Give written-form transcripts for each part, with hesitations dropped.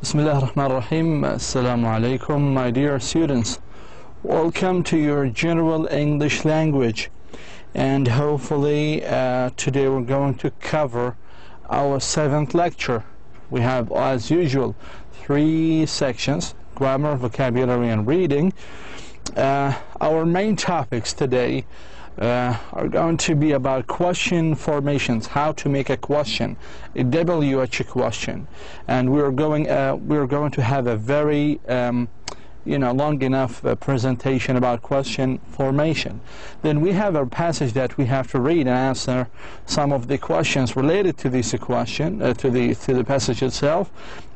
Bismillah ar-Rahman ar-Rahim. Assalamu alaikum, my dear students. Welcome to your general English language. And hopefully today we're going to cover our 7th lecture. We have, as usual, 3 sections: grammar, vocabulary, and reading. Our main topics today are going to be about question formations, how to make a question, a WH question, and we're going to have a very long enough presentation about question formation. Then we have a passage that we have to read and answer some of the questions related to this question, to the passage itself,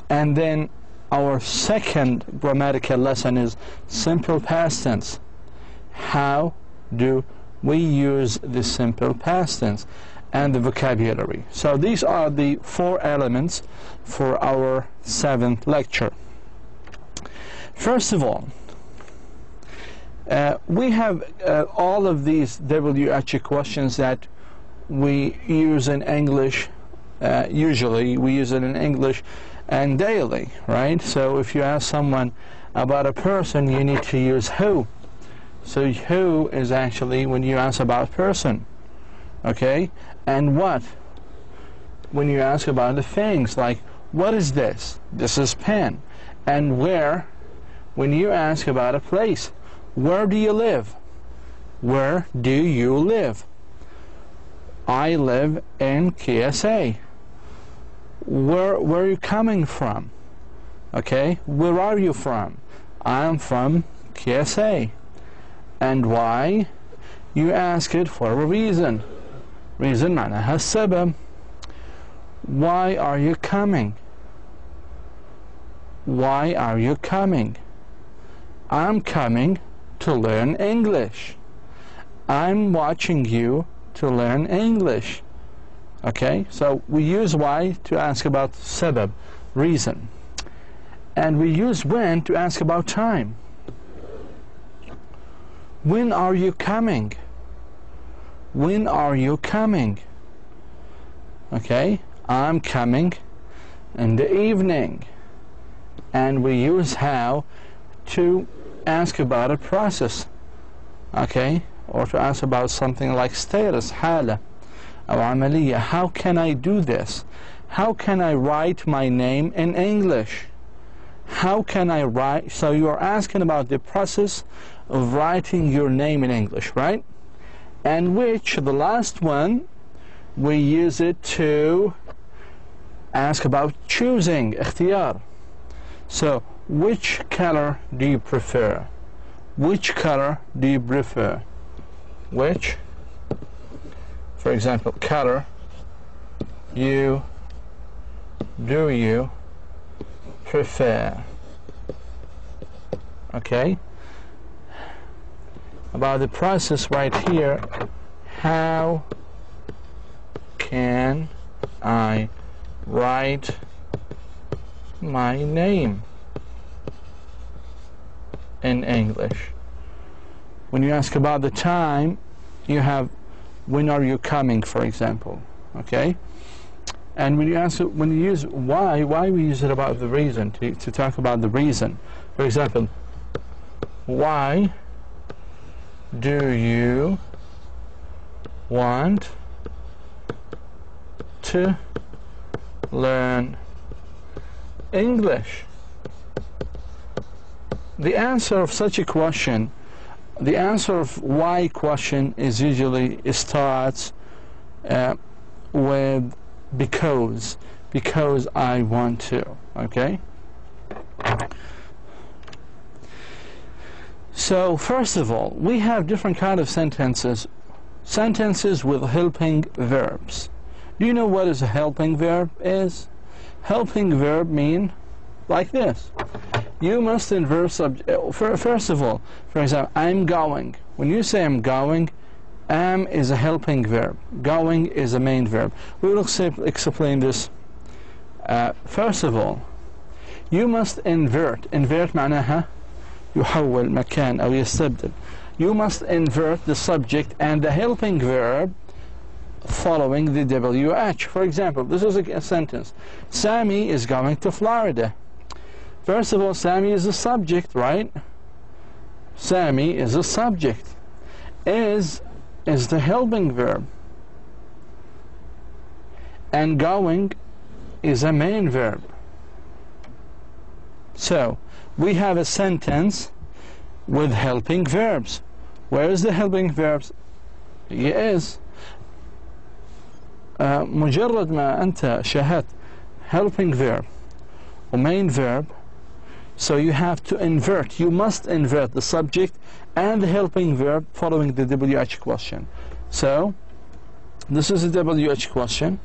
and then our second grammatical lesson is simple past tense. How do we use the simple past tense and the vocabulary? So these are the 4 elements for our 7th lecture. First of all, we have all of these WH questions that we use in English. Usually we use it in English and daily, right? So if you ask someone about a person, you need to use who. So who is actually when you ask about person, okay? And what when you ask about the things, like what is this? This is pen. And where when you ask about a place. Where do you live? Where do you live? I live in KSA. Where are you coming from? Okay, where are you from? I'm from KSA. And why? You ask it for a reason. Reason معناها السبب. Why are you coming? Why are you coming? I'm coming to learn English. I'm watching you to learn English. Okay, so we use why to ask about sabab, reason. And we use when to ask about time. When are you coming? When are you coming? Okay, I'm coming in the evening. And we use how to ask about a process, okay, or to ask about something like status, حالة أو عملية. How can I do this? How can I write my name in English? How can I write? So you are asking about the process of writing your name in English, right? And which, the last one, we use it to ask about choosing, اختيار. So which color do you prefer? Which color do you prefer? Which, for example, color do you prefer? Okay. About the process right here, how can I write my name in English? When you ask about the time, you have when are you coming, for example, okay? And when you use why we use it about the reason, to talk about the reason. For example, why do you want to learn English? The answer of such a question, the answer of why question is usually starts with because I want to, okay? So first of all, we have different kind of sentences with helping verbs. Do you know what is a helping verb is? Helping verb mean like this. You must invert subject. First of all, for example, I'm going. When you say I'm going, am is a helping verb. Going is a main verb. We will explain this. First of all, you must invert. Invert معناها يحول مكان أو يستبدل. You must invert the subject and the helping verb following the WH. For example, this is a sentence. Sammy is going to Florida. First of all, Sammy is a subject, right? Sammy is a subject. Is the helping verb. And going is a main verb. So, we have a sentence with helping verbs. Where is the helping verbs? He is. مجرد ما أنت شاهدت helping verb or main verb, so you have to invert, you must invert the subject and the helping verb following the WH question. So, this is a WH question.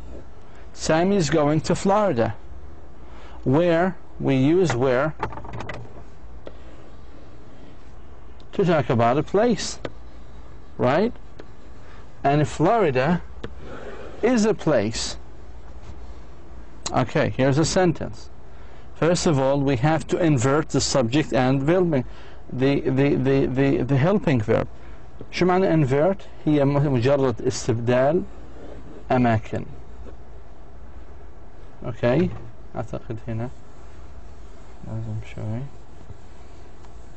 Sammy is going to Florida. Where, we use where to talk about a place, right? And Florida is a place. Okay, here's a sentence. First of all, we have to invert the subject and the helping verb. شو معنى invert؟ هي مجرد استبدال أماكن. Okay، أعتقد هنا لازم شوي.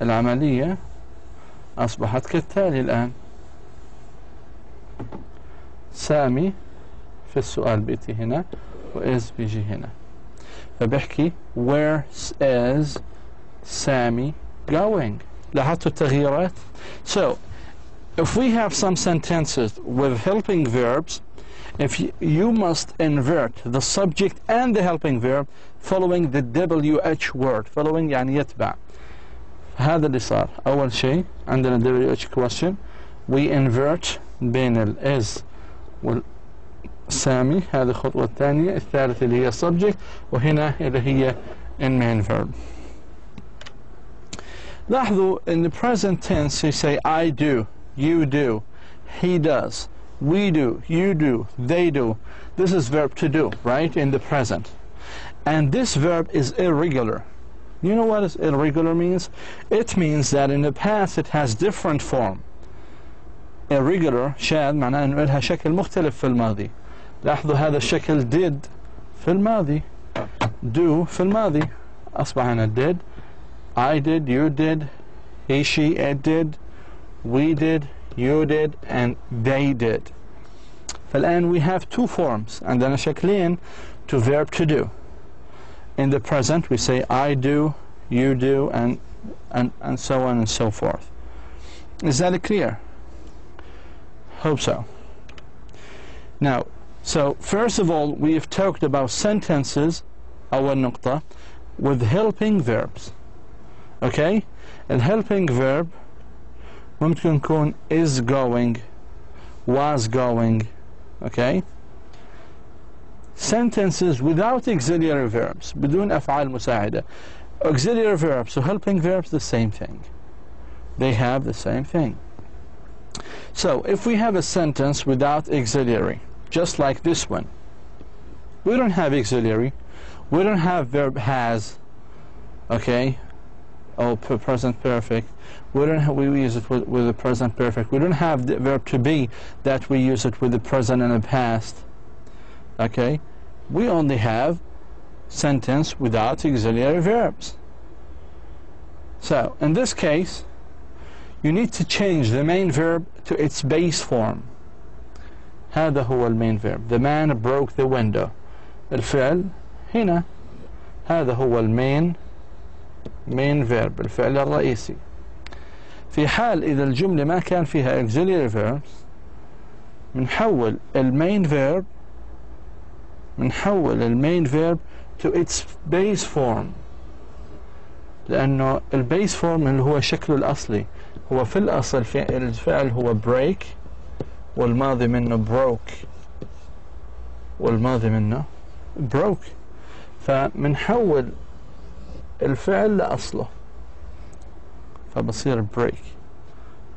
العملية أصبحت كالتالي الآن. سامي في السؤال بيتي هنا وإز بيجي هنا. فبحكي where is Sammy going؟ لاحظتوا التغييرات؟ So, if we have some sentences with helping verbs, if you must invert the subject and the helping verb following the WH word, following يعني يتبع. هذا اللي صار. أول شيء عندنا WH question, we invert بين ال is والسامي. هذه الخطوة الثانية. الثالثة اللي هي subject وهنا اللي هي in main verb. لاحظوا in the present tense you say I do, you do, he does, we do, you do, they do. This is verb to do, right, in the present. And this verb is irregular. You know what is irregular means? It means that in the past it has different form. Irregular شاذ معناه انه لها شكل مختلف في الماضي. لاحظوا هذا الشكل did في الماضي, do في الماضي. أصبح هنا did, I did, you did, he, she, it did, we did, you did, and they did. فالآن we have two forms عندنا شكلين to verb to do. In the present we say I do, you do, and so on and so forth. Is that clear? Hope so. Now, so first of all we have talked about sentences أول نقطة with helping verbs. Okay? The helping verb ممكن يكون is going, was going. Okay? Sentences without auxiliary verbs, بدون أفعال مساعدة. Auxiliary verbs, so helping verbs, the same thing. They have the same thing. So, if we have a sentence without auxiliary, just like this one, we don't have auxiliary, we don't have verb has, okay, or present perfect, we don't have, we use it with the present perfect, we don't have the verb to be that we use it with the present and the past. Okay, we only have sentence without auxiliary verbs. So, in this case, you need to change the main verb to its base form. هذا هو المين verb. The man broke the window. الفعل هنا. هذا هو المين verb. الفعل الرئيسي. في حال إذا الجملة ما كان فيها auxiliary verbs بنحول المين verb to its base form. لأنه البيس فورم اللي هو شكله الأصلي هو في الأصل الفعل هو break والماضي منه broke فمنحول الفعل لأصله فبصير break.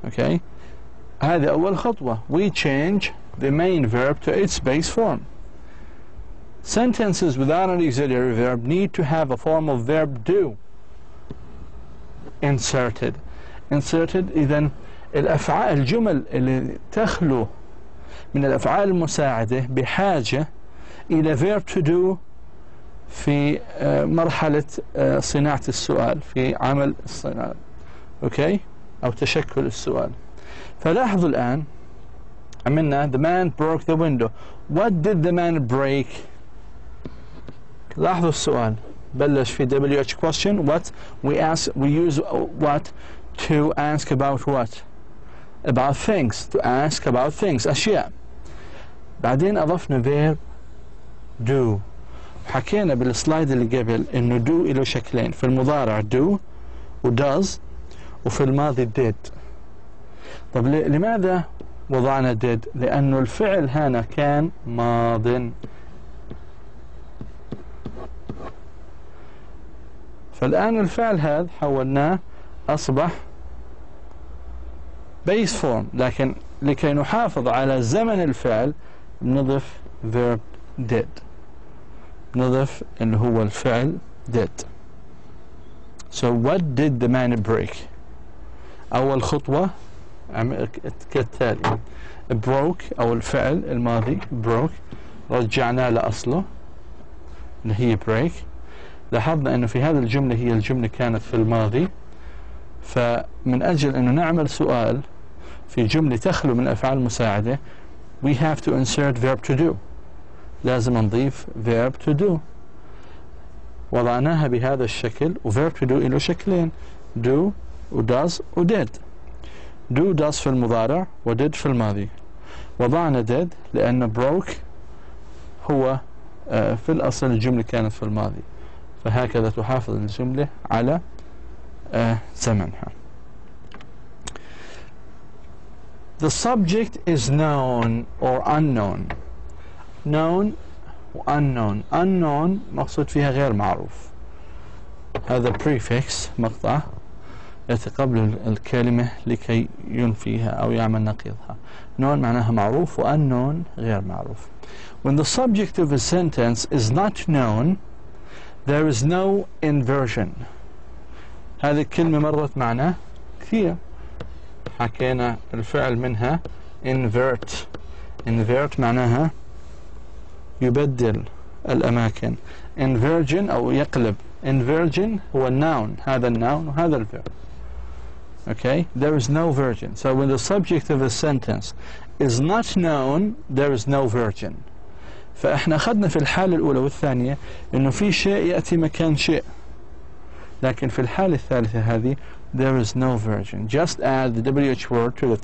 Okay, هذه أول خطوة. We change the main verb to its base form. Sentences without an auxiliary verb need to have a form of verb do inserted. إذن الجمل اللي تخلو من الأفعال المساعدة بحاجة إلى verb to do في مرحلة صناعة السؤال، في عمل الصناعة، أوكي، أو تشكل السؤال. فلاحظوا الآن عملنا the man broke the window. What did the man break? لاحظوا السؤال بلش في WH question. What we use what to ask about what? About things. To ask about things. أشياء. بعدين أضفنا verb do. حكينا بالسلايد اللي قبل إنه do له شكلين، في المضارع do و does، وفي الماضي did. طب لماذا وضعنا did؟ لأنه الفعل هنا كان ماضٍ. فالآن الفعل هذا حولناه أصبح base form، لكن لكي نحافظ على زمن الفعل نضيف verb did، نضيف اللي هو الفعل did. So what did the man break؟ أول خطوة كالتالي broke أو الفعل الماضي broke رجعناه لأصله اللي هي break. لاحظنا أنه في هذه الجملة هي الجملة كانت في الماضي، فمن أجل أنه نعمل سؤال في جملة تخلو من الأفعال المساعدة we have to insert verb to do، لازم نضيف verb to do. وضعناها بهذا الشكل، و verb to do له شكلين do و does و did. do does في المضارع و did في الماضي. وضعنا did لأن broke هو في الأصل الجملة كانت في الماضي، فهكذا تحافظ الجملة على زمنها. The subject is known or unknown. known و unknown. unknown مقصود فيها غير معروف، هذا prefix مقطع يأتي قبل الكلمة لكي ينفيها أو يعمل نقيضها. known معناها معروف، و unknown غير معروف. When the subject of a sentence is not known there is no inversion. هذه الكلمة مرت معنا كثير، حكينا الفعل منها invert. invert معناها يبدل الأماكن. inversion أو يقلب. inversion هو الnoun، هذا الnoun وهذا الverb. Okay, there is no virgin. So when the subject of a sentence is not known there is no virgin. فإحنا أخذنا في الحالة الأولى والثانية إنه في شيء يأتي مكان شيء، لكن في الحالة الثالثة هذه there is no virgin. Just add the WH word to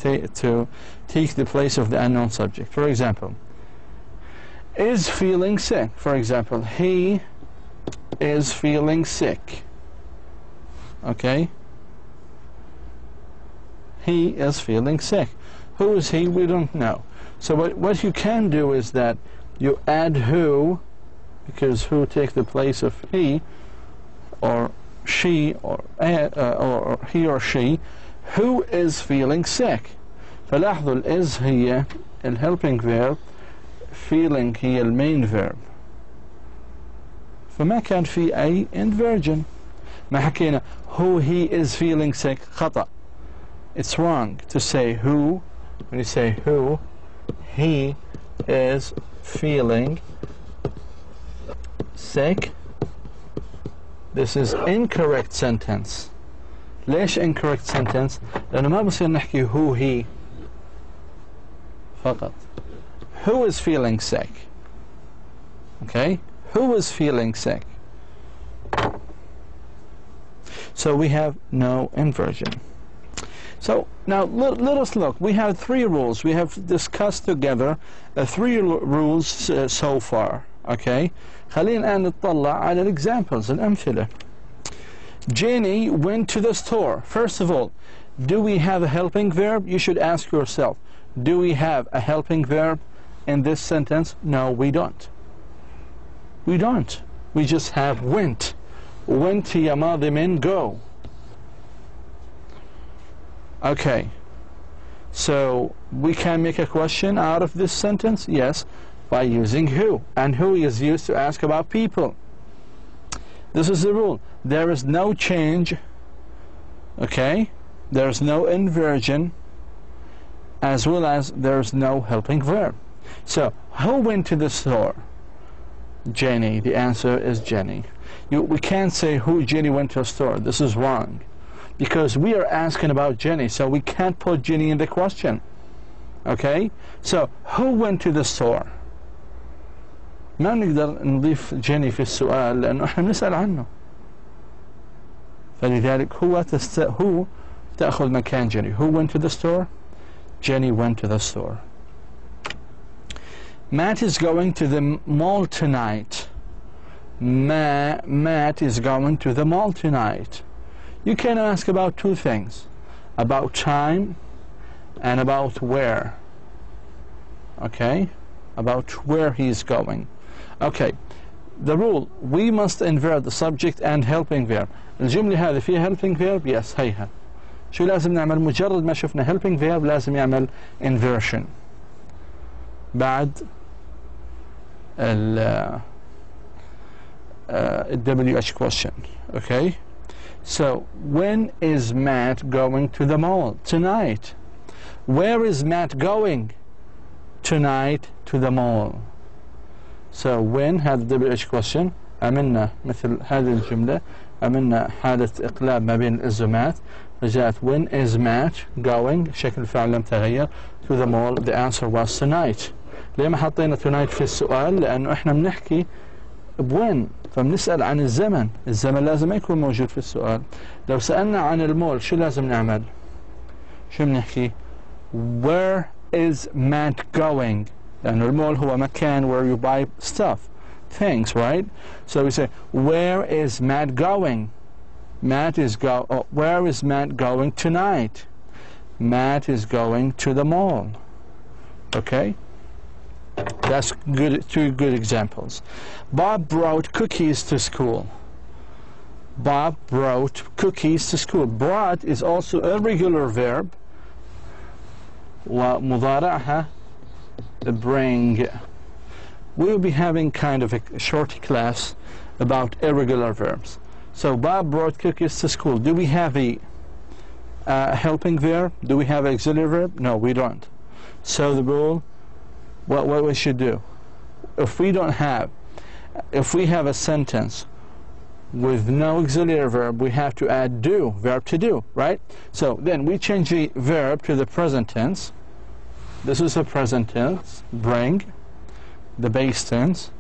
take the place of the unknown subject. For example, is feeling sick. For example, he is feeling sick. Okay? He is feeling sick. Who is he? We don't know. So what you can do is that you add who, because who takes the place of he or she or he or she. Who is feeling sick. فلاحظوا is هي helping verb، feeling هي main verb، فما كان في أي inversion. ما حكينا who he is feeling sick، خطأ. It's wrong to say who. When you say who he is feeling sick, this is incorrect sentence. ليش incorrect sentence؟ لأنه ما بصير نحكي who he فقط. Who is feeling sick? Okay, who is feeling sick? So we have no inversion. So now let us look. We have 3 rules. We have discussed together 3 rules so far. Okay. خلينا الآن نطلع على examples الأمثلة. Jenny went to the store. First of all, do we have a helping verb? You should ask yourself, do we have a helping verb in this sentence? No, we don't. We don't. We just have went. Went هي ماضي من go. Okay, so we can make a question out of this sentence, yes, by using who. And who is used to ask about people. This is the rule. There is no change, okay? There is no inversion, as well as there is no helping verb. So, who went to the store? Jenny. The answer is Jenny. We can't say who Jenny went to a store. This is wrong, because we are asking about Jenny, so we can't put Jenny in the question. Okay? So who went to the store? ما نقدر نضيف جيني في السؤال لأنه احنا بنسأل عنه. فلذلك هو تأخذ مكان Jenny. Who went to the store? Jenny went to the store. Matt is going to the mall tonight. Matt is going to the mall tonight. You can ask about two things, about time and about where. Okay? About where he's going. Okay. The rule, we must invert the subject and helping verb. الجملة هذه فيها helping verb. Yes, هيها. شو لازم نعمل؟ مجرد ما شفنا helping verb لازم يعمل inversion بعد ال WH question. Okay? So, when is Matt going to the mall? Tonight. Where is Matt going? Tonight to the mall. So, when هذا WH question عملنا مثل هذه الجملة، عملنا حالة إقلاب ما بين الإزومات، رجعت when is Matt going، شكل الفعل لم تغير، to the mall. The answer was tonight. ليه ما حطينا tonight في السؤال؟ لأنه إحنا بنحكي بوين، فبنسأل عن الزمن. الزمن لازم ما يكون موجود في السؤال. لو سألنا عن المول شو لازم نعمل؟ شو بنحكي؟ Where is Matt going؟ لأنه المول هو مكان where you buy stuff, things, right? So we say, where is Matt going? Where is Matt going tonight? Matt is going to the mall. Okay? That's good. Two good examples. Bob brought cookies to school. Bob brought cookies to school. Brought is also a regular verb. ومضارعها bring. We'll be having kind of a short class about irregular verbs. So Bob brought cookies to school. Do we have a helping verb? Do we have auxiliary verb? No, we don't. So the rule, what we should do, if we have a sentence with no auxiliary verb, we have to add do, verb to do, right? So then we change the verb to the present tense. This is a present tense, bring, the base tense,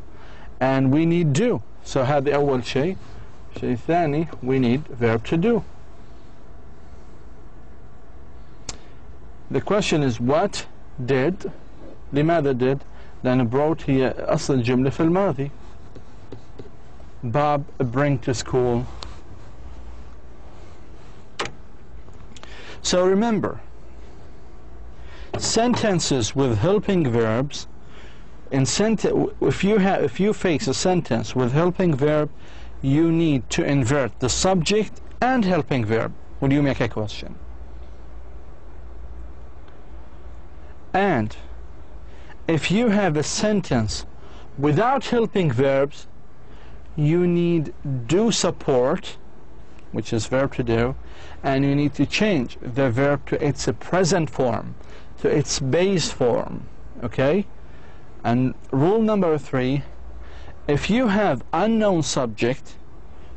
and we need do. So هذا أول شيء. الشيء الثاني, we need verb to do. The question is, what did, لماذا did؟ لأن brought هي أصل الجملة في الماضي. Bob bring to school. So remember, sentences with helping verbs, if you face a sentence with helping verb, you need to invert the subject and helping verb when you make a question. And if you have a sentence without helping verbs, you need do support, which is verb to do, and you need to change the verb to its present form, to its base form. Okay? And rule number 3, if you have unknown subject,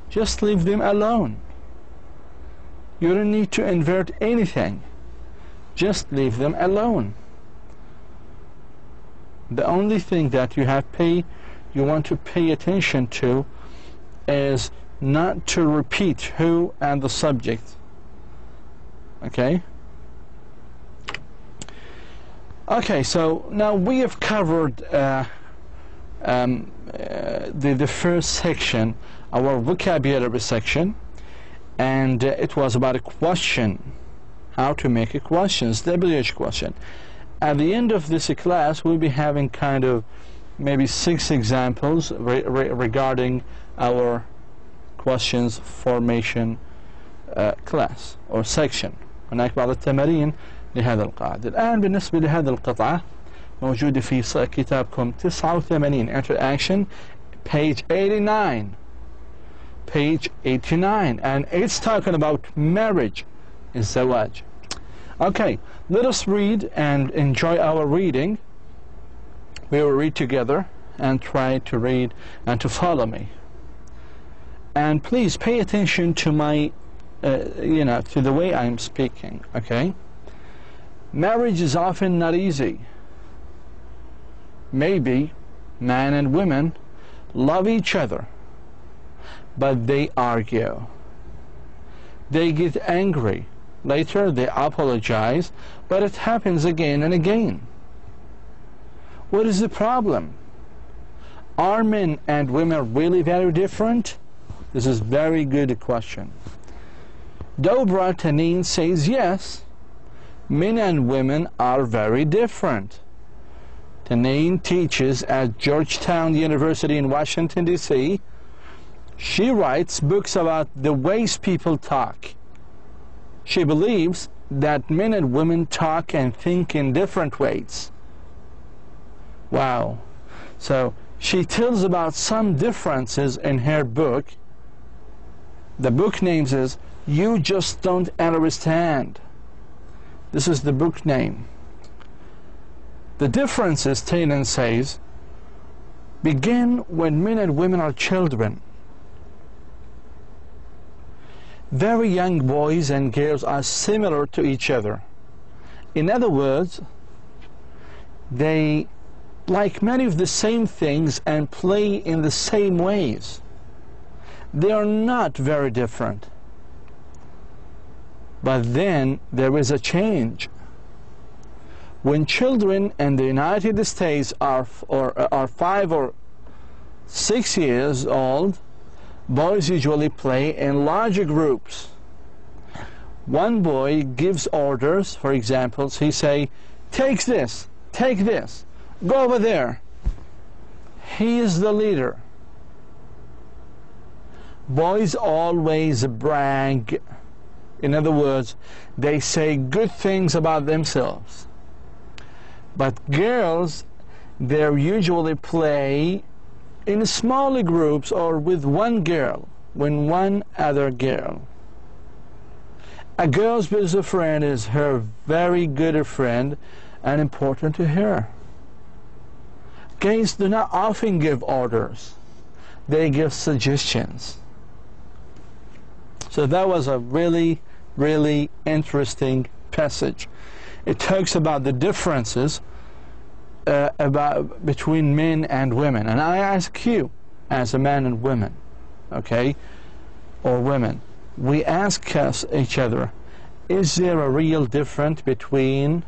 just leave them alone. You don't need to invert anything. Just leave them alone. The only thing that you want to pay attention to is not to repeat who and the subject. Okay? Okay, so now we have covered the first section, our vocabulary section, and it was about a question, how to make a question, WH question. At the end of this class, we'll be having kind of maybe 6 examples regarding our questions formation class or section. هناك بعض التمارين لهذا القاعدة. الآن بالنسبة لهذه القطعة موجودة في كتابكم 89 interaction page 89, and it's talking about marriage, الزواج. Okay, let us read and enjoy our reading. We will read together and try to read and to follow me. And please pay attention to my, to the way I'm speaking, okay? Marriage is often not easy. Maybe men and women love each other, but they argue. They get angry. Later they apologize, but it happens again and again. What is the problem? Are men and women really very different? This is a very good question. Dobra Tanin says yes, men and women are very different. Tanin teaches at Georgetown University in Washington, D.C. She writes books about the ways people talk. She believes that men and women talk and think in different ways. Wow. So she tells about some differences in her book. The book name is You Just Don't Understand. This is the book name. The differences, Tanin says, begin when men and women are children. Very young boys and girls are similar to each other. In other words, they like many of the same things and play in the same ways. They are not very different. But then there is a change. When children in the United States are 5 or 6 years old, boys usually play in larger groups. One boy gives orders, for example, he say, take this, go over there. He is the leader. Boys always brag. In other words, they say good things about themselves. But girls, they usually play in smaller groups or with one girl, when one other girl. A girl's best friend is her very good friend and important to her. Guys do not often give orders. They give suggestions. So that was a really, really interesting passage. It talks about the differences between men and women. And I ask you, as a man and women, okay, or women, we ask each other, is there a real difference between,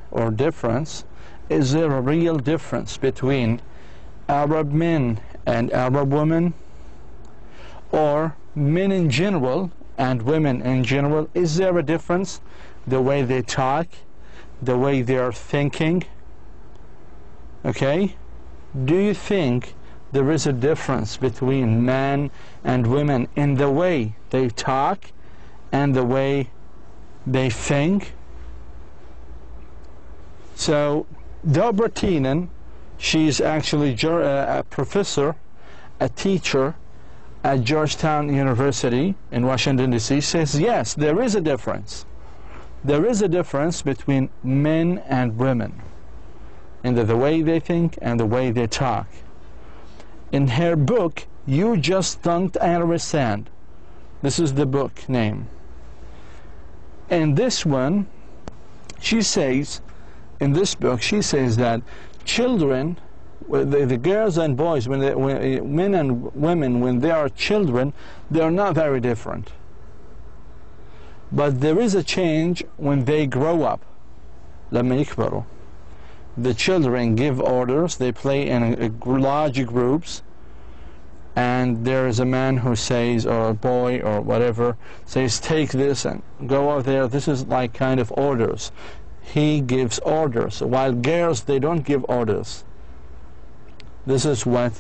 is there a real difference between Arab men and Arab women, or men in general and women in general? Is there a difference? The way they talk, the way they are thinking? Okay? Do you think there is a difference between men and women in the way they talk and the way they think? So Dobra Tanin, she's actually a professor, a teacher at Georgetown University in Washington, D.C., says yes, there is a difference. There is a difference between men and women in the way they think and the way they talk. In her book, You Just Don't Understand. This is the book name. And this one, she says, in this book, she says that children, the girls and boys, when men and women, when they are children, they are not very different. But there is a change when they grow up. لما يكبروا. The children give orders, they play in large groups, and there is a man who says, or a boy or whatever, says, take this and go over there. This is like kind of orders. He gives orders, while girls, they don't give orders. This is what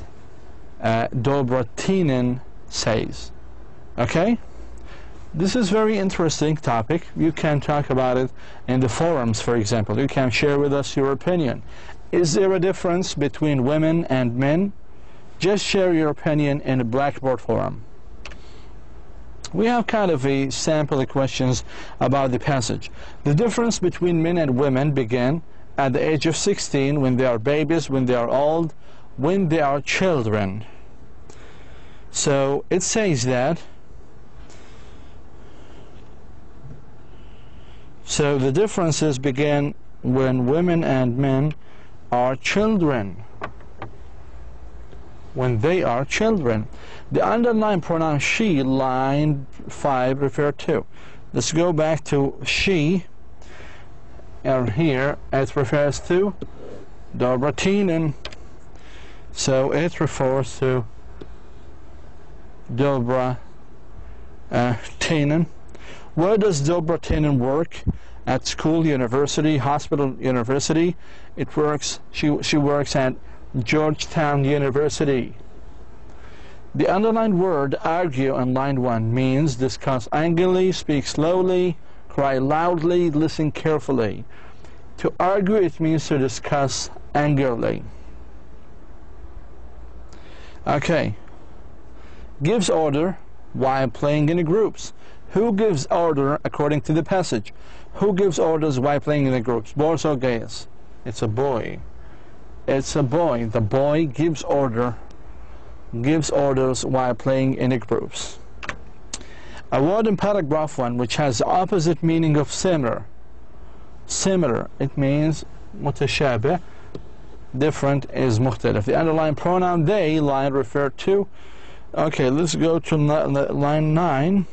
Dobra Tanin says. Okay? This is very interesting topic. You can talk about it in the forums, for example. You can share with us your opinion. Is there a difference between women and men? Just share your opinion in the Blackboard forum. We have kind of a sample of questions about the passage. The difference between men and women began at the age of 16, when they are babies, when they are old, when they are children. So it says that. So the differences begin when women and men are children. When they are children. The underlined pronoun she, line 5, refer to. Let's go back to she. And here it refers to Dobra Tinen. So it refers to Dobra Tinen. Where does Dobra Tinen work? At school, university, hospital, university. It works. She works at Georgetown University. The underlined word argue on line 1 means discuss angrily, speak slowly, cry loudly, listen carefully. To argue, it means to discuss angrily. Okay. Gives order while playing in the groups. Who gives order according to the passage? Who gives orders while playing in the groups? Boys or girls? It's a boy. It's a boy. The boy gives orders while playing in the groups. A word in paragraph 1 which has the opposite meaning of similar. Similar, it means متشابه. Different is مختلف. The underlined pronoun they, line refer to. Okay, let's go to line 9.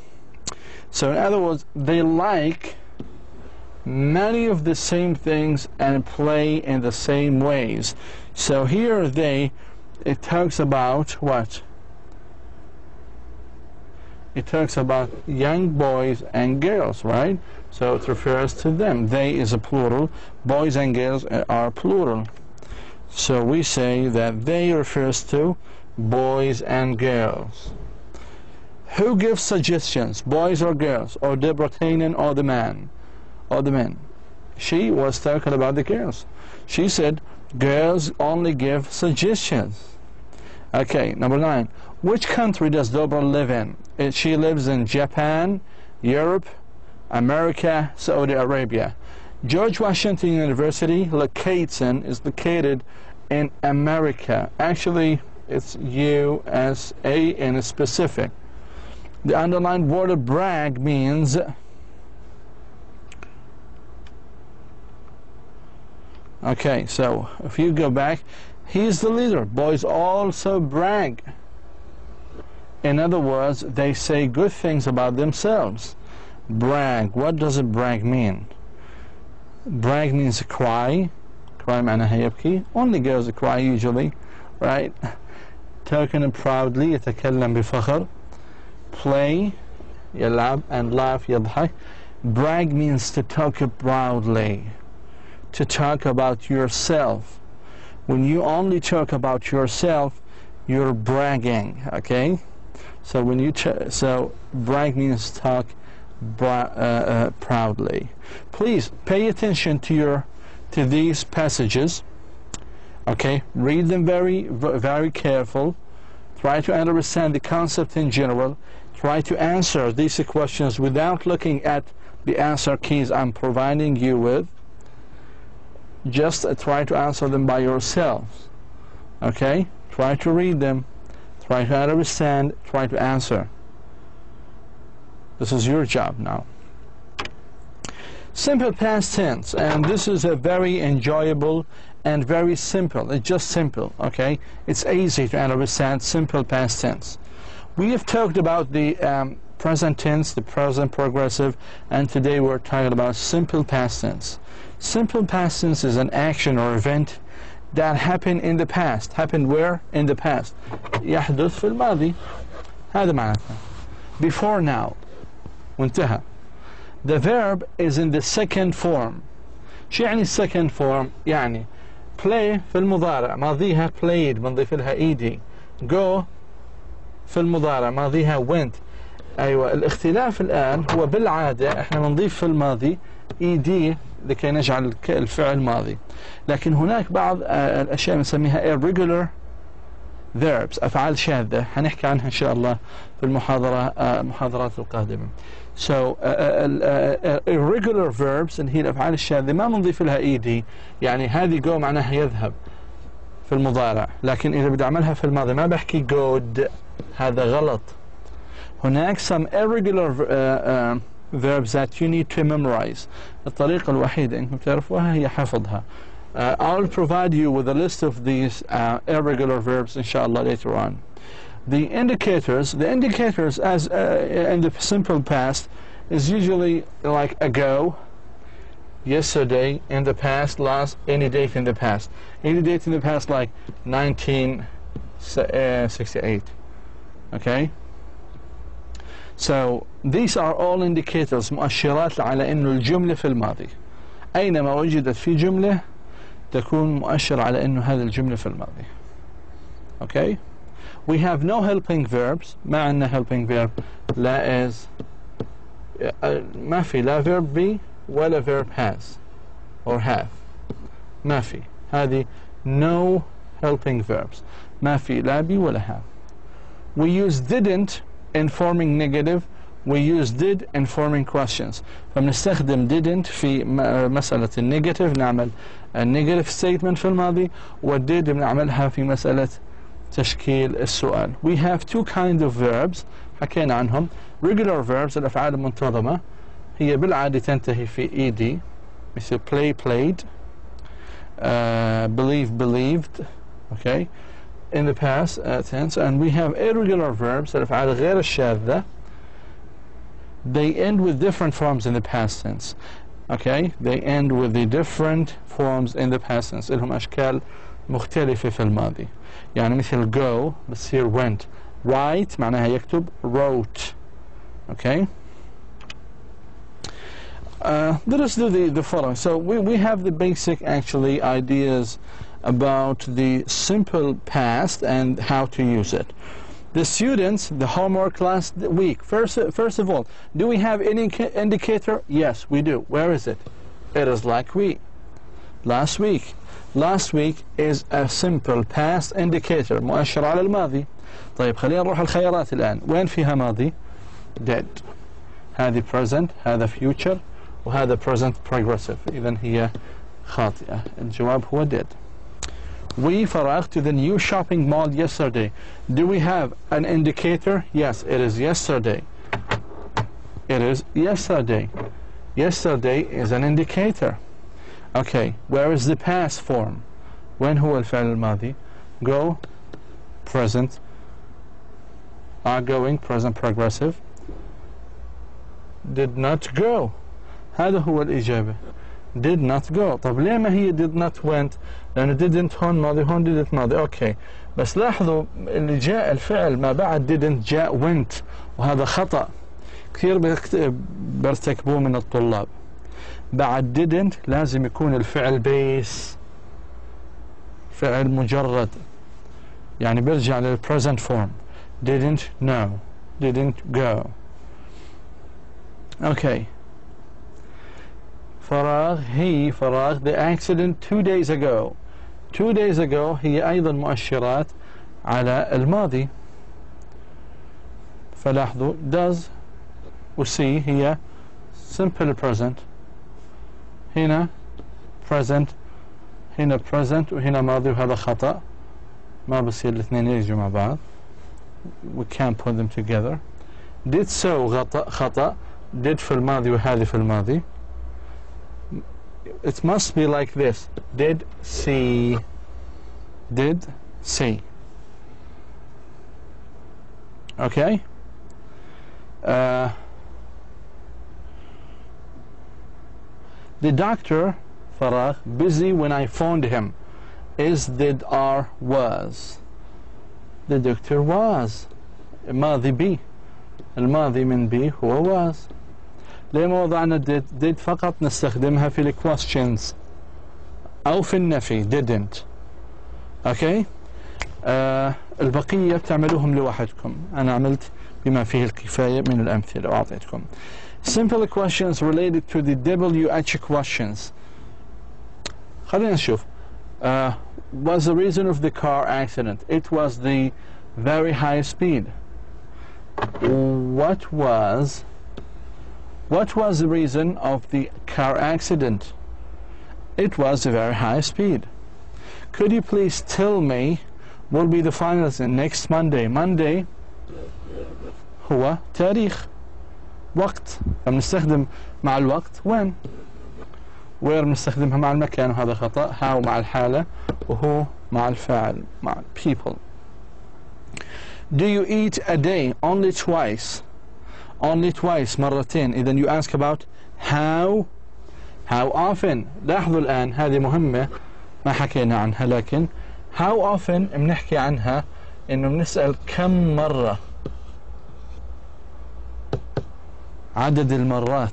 So in other words, they like many of the same things and play in the same ways. So here it talks about what? It talks about young boys and girls, right? So it refers to them. They is a plural. Boys and girls are plural. So we say that they refers to boys and girls. Who gives suggestions? Boys or girls? Or Dobra Tinen or the man? Or the men? She was talking about the girls. She said girls only give suggestions. Okay, number 9. Which country does Dobra live in? She lives in Japan, Europe, America, Saudi Arabia. George Washington University is located in America. Actually, it's USA in specific. The underlined word brag means okay, so if you go back, he's the leader. Boys also brag. In other words, they say good things about themselves. Brag. What does a brag mean? Brag means cry. Cry معناها يبكي. Only girls cry usually, right? Talking proudly, يتكلم بفخر. Play, يلعب, and laugh, يضحك. Brag means to talk proudly. To talk about yourself. When you only talk about yourself, you're bragging, okay? So when you so brag means talk proudly. Please pay attention to these passages. Okay, read them very careful. Try to understand the concept in general. Try to answer these questions without looking at the answer keys I'm providing you with. Just try to answer them by yourselves. Okay? Try to read them. Try to understand. Try to answer. This is your job now. Simple past tense, and this is a very enjoyable and very simple. It's just simple, okay? It's easy to understand simple past tense. We have talked about the present tense, the present progressive, and today we're talking about simple past tense. Simple past tense is an action or event that happened in the past. Happened where? In the past. يحدث في الماضي. هذا معناتها. Before now. وانتهى. The verb is in the second form. شو يعني second form؟ يعني play في المضارع ماضيها played بنضيف لها ed. go في المضارع ماضيها went. أيوة الاختلاف الآن هو بالعادة احنا بنضيف في الماضي ed لكي نجعل الفعل ماضي. لكن هناك بعض الأشياء بنسميها irregular verbs أفعال شاذة هنحكي عنها إن شاء الله في المحاضرات القادمة. So irregular verbs اللي هي الأفعال الشاذة ما بنضيف لها ed. يعني هذه go معناها يذهب. في المضارع، لكن إذا بدي أعملها في الماضي ما بحكي good، هذا غلط. هناك some irregular verbs that you need to memorize. الطريقة الوحيدة إنكم تعرفوها هي حفظها. I'll provide you with a list of these irregular verbs inshallah later on. The indicators as in the simple past is usually like ago, yesterday, in the past, last, any date in the past. Any date in the past like 1968. Okay? So these are all indicators، مؤشرات على إنه الجملة في الماضي. أينما وجدت في جملة تكون مؤشر على إنه هذه الجملة في الماضي. Okay? We have no helping verbs. ما عندنا helping verb. لا is ما في لا verb be ولا verb has or have. ما في. هذه no helping verbs. ما في لا be ولا have. We use didn't in forming negative. We use did in forming questions. فبنستخدم didn't في مسألة النيجاتيف، نعمل negative statement في الماضي، ودid بنعملها في مسألة تشكيل السؤال. We have two kinds of verbs حكينا عنهم. Regular verbs الأفعال المنتظمة هي بالعادة تنتهي في ed مثل play played, believe believed, okay, in the past tense. And we have irregular verbs الأفعال غير الشاذة. They end with different forms in the past tense. Okay, they end with the different forms in the past tense. لهم أشكال مختلفة في الماضي. يعني مثل go بتصير went. Write معناها يكتب wrote. Okay. Let us do the following. So we have the basic actually ideas about the simple past and how to use it. The students, the homework last week. First of all, do we have any indicator? Yes, we do. Where is it? It is like last week. Last week is a simple past indicator. مؤشر على الماضي. طيب خلينا نروح الخيارات الآن. وين فيها ماضي؟ Did. هذه present، هذا future، وهذا present progressive. إذن هي خاطئة. الجواب هو did. We فراغ to the new shopping mall yesterday. Do we have an indicator? Yes, it is yesterday. It is yesterday. Yesterday is an indicator. Okay, where is the past form? وين هو الفعل الماضي? Go, present, are going, present progressive. Did not go. هذا هو الإجابة. Did not go. طب ليه ما هي did not went؟ لأنه didn't هون ماضي، هون didn't ماضي. أوكي، بس لاحظوا اللي جاء الفعل ما بعد didn't جاء went، وهذا خطأ كثير بيرتكبوه من الطلاب. بعد didn't لازم يكون الفعل بيس، فعل مجرد، يعني بيرجع لل present form. Didn't know, didn't go. Okay. فراغ هي فراغ the accident 2 days ago. 2 days ago هي أيضا مؤشرات على الماضي. فلاحظوا does و see هي simple present. هنا present، هنا present، وهنا ماضي، وهذا خطأ. ما بصير الاثنين يجوا مع بعض. We can't put them together. did so خطأ. did في الماضي وهذه في الماضي. It must be like this. Did see. Did see. Okay. The doctor فراغ busy when I phoned him. Is did are was. The doctor was. الماضي be. الماضي من be هو was. ليه ما وضعنا did فقط نستخدمها في ال questions أو في النفي didn't. أوكي. البقية بتعملوهم لوحدكم. أنا عملت بما فيه الكفاية من الأمثلة وأعطيتكم. Simple questions related to the WH questions. خلينا نشوف. Was the reason of the car accident? It was the very high speed. What was the reason of the car accident? It was a very high speed. could you please tell me will be the final lesson next Monday. Monday هو تاريخ وقت. بنستخدم مع الوقت when. where بنستخدمها مع المكان وهذا خطأ. how مع الحالة وهو مع الفاعل مع people. Do you eat a day only twice? Only twice مرتين. إذا you ask about how often. لاحظوا الآن هذه مهمة ما حكينا عنها، لكن how often بنحكي عنها إنه بنسأل كم مرة، عدد المرات.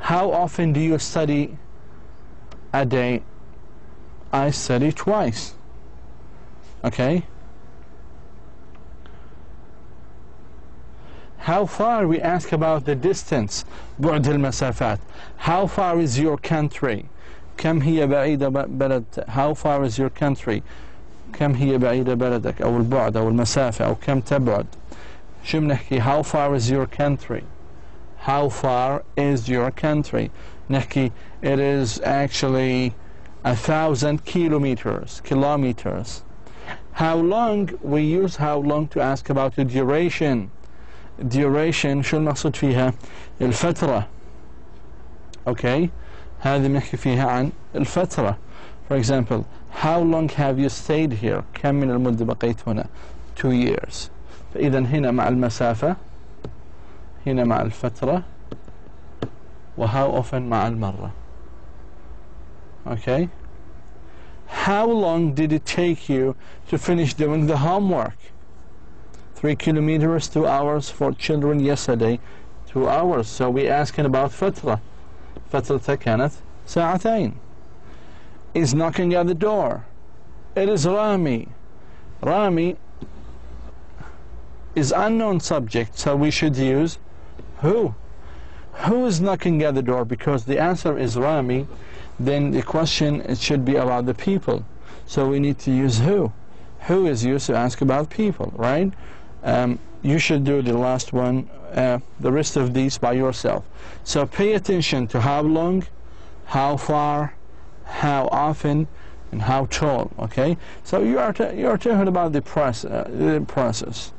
How often do you study a day? I study twice. Okay. How far, we ask about the distance. بعد المسافات. How far is your country? كم هي بعيدة بلد. How far is your country? كم هي بعيدة بلدك، أو البعد أو المسافة، أو كم تبعد. شو بنحكي؟ How far is your country? How far is your country? نحكي it is actually 1,000 kilometers. How long, we use how long to ask about the duration. Duration شو المقصود فيها؟ الفترة. Okay. هذه بنحكي فيها عن الفترة. For example, how long have you stayed here? كم من المدة بقيت هنا؟ 2 years. فإذا هنا مع المسافة، هنا مع الفترة، و how often مع المرة. Okay. How long did it take you to finish doing the homework? 3 kilometers, 2 hours for children yesterday, 2 hours. So we asking about فترة. فترتها كانت ساعتين. Is knocking at the door. It is Rami. Rami is unknown subject, so we should use who. Who is knocking at the door? Because the answer is Rami, then the question, it should be about the people. So we need to use who. Who is used to ask about people, right? You should do the last one, the rest of these by yourself. So pay attention to how long, how far, how often, and how tall. Okay. So you are talking about the process.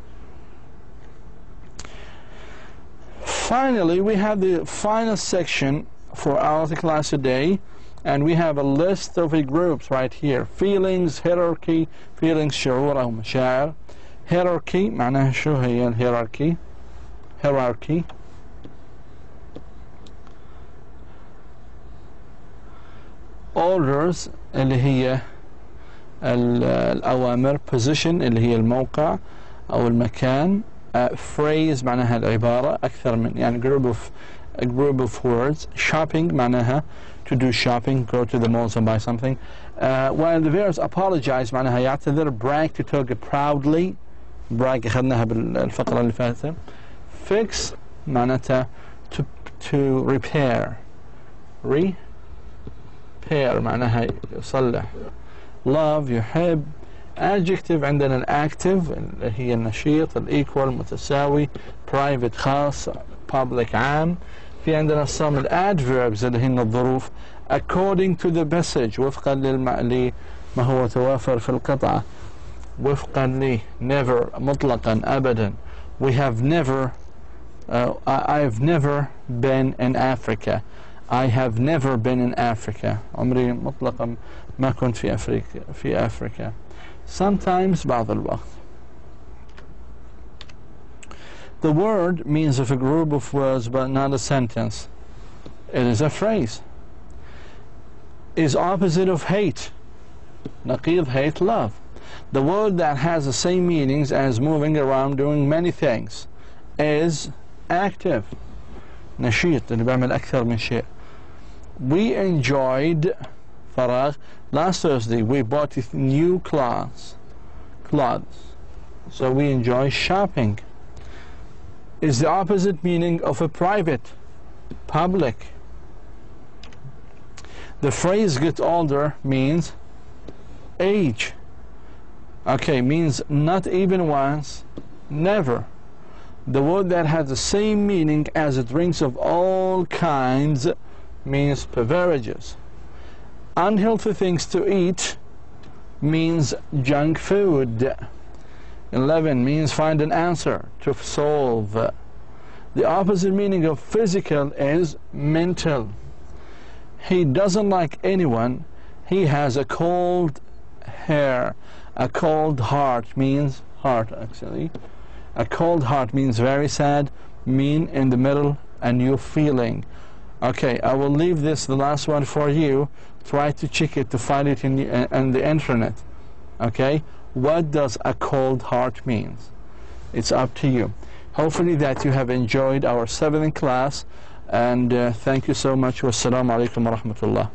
Finally, we have the final section for our class today, and we have a list of groups right here. Feelings, hierarchy, feelings شعور أو مشاعر. Hierarchy معناها شو هي الهيراركي؟ hierarchy orders اللي هي الأوامر. position اللي هي الموقع أو المكان. phrase معناها العبارة، أكثر من يعني a group of words. shopping معناها to do shopping, go to the malls and buy something. While the verbs apologize معناها يعتذر. brag to talk proudly. brag أخذناها بالفقرة اللي فاتت. fix معناتها to repair. repair معناها يصلح. love يحب. adjective عندنا الactive اللي هي النشيط، equal متساوي، private خاص، public عام. في عندنا some adverbs اللي هن الظروف according to the passage وفقا لما هو توافر في القطعة. وفقا ل never مطلقا أبدا. we have never I have never been in Africa. I have never been in Africa. عمري مطلقا ما كنت في أفريقيا. sometimes بعض الوقت. The word means of a group of words but not a sentence. It is a phrase. Is opposite of hate. نقيض hate love. The word that has the same meanings as moving around doing many things is active. نشيط اللي بيعمل أكثر من شيء. We enjoyed فراغ. Last Thursday we bought new clothes. So we enjoy shopping. Is the opposite meaning of a private, public. The phrase get older means age. Okay, means not even once, never. The word that has the same meaning as drinks of all kinds means beverages. Unhealthy things to eat means junk food. 11 means find an answer, to solve. The opposite meaning of physical is mental. He doesn't like anyone. He has a cold hair. A cold heart means heart, actually. A cold heart means very sad, mean in the middle, a new feeling. Okay, I will leave this, the last one, for you. Try to check it to find it in the internet. Okay, what does a cold heart means? It's up to you. Hopefully that you have enjoyed our 7th class, and thank you so much. Wassalamu alaikum wa rahmatullah.